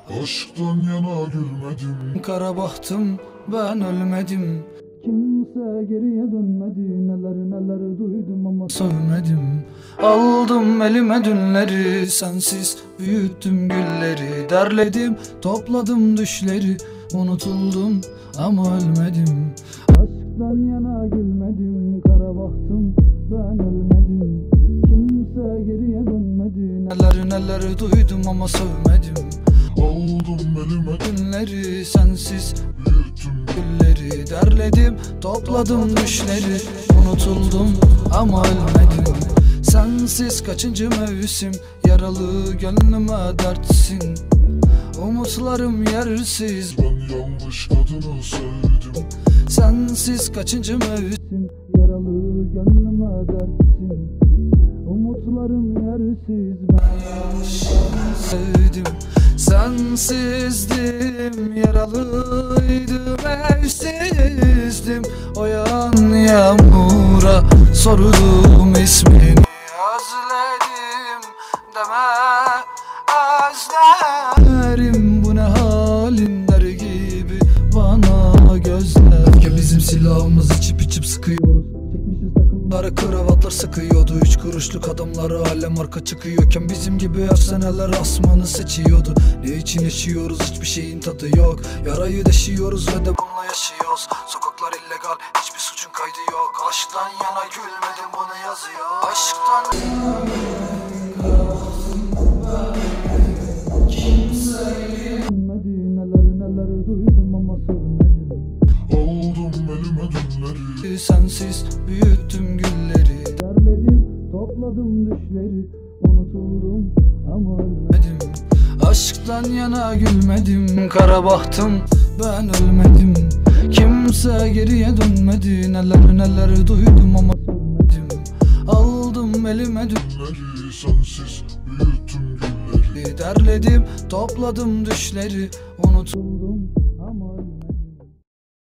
Aşktan yana gülmedim. Kara bahtım, ben ölmedim. Kimse geriye dönmedi. Neler neler duydum ama sövmedim. Aldım elime dünleri, sensiz büyüttüm gülleri. Derledim, topladım düşleri. Unutuldum ama ölmedim. Aşktan yana gülmedim. Kara bahtım, ben ölmedim. Kimse geriye dönmedi. Neler neler duydum ama sövmedim. Aldım elime Günleri sensiz büyüttüm. gülleri. Derledim, topladım düşleri. Unutuldum ama ölmedim. Sensiz kaçıncı mevsim, yaralı gönlüme dertsin. Umutlarım yersiz, Ben yanlış kadını sevdim. sensiz kaçıncı mevsim, yaralı gönlüme dertsin. Umutlarım yersiz, ben yanlış sevdim. Sensizdim, yaralıydım, evsizdim. O yan yağmura sordum ismini. Özledim deme, özlerim. Bu ne halin der gibi bana gözler. Ya bizim silahımız içip içip sıkıyoruz. Çekmişiz takımları, kravatlar sıkıyordu. 3 kuruşluk adamları hala marka çıkıyorken bizim gibi efsaneler asmanı seçiyordu. Ne için yaşıyoruz, hiçbir şeyin tadı yok. Yarayı deşiyoruz ve de bununla yaşıyoruz. Sokaklar illegal, hiçbir suçun kaydı yok. Aşktan yana gülmedim, bunu yazıyor. Aşktan neler neler duydum ama sövmedim. Aldım elime dünleri. Sensiz büyüttüm gülleri. Derledim, topladım düşleri. Unutuldum ama ölmedim. Aşktan yana gülmedim. Kara bahtım, ben ölmedim. Kimse geriye dönmedi. Neler neler duydum ama sövmedim. Aldım elime Günleri sensiz büyüttüm gülleri. derledim, topladım düşleri. Unutuldum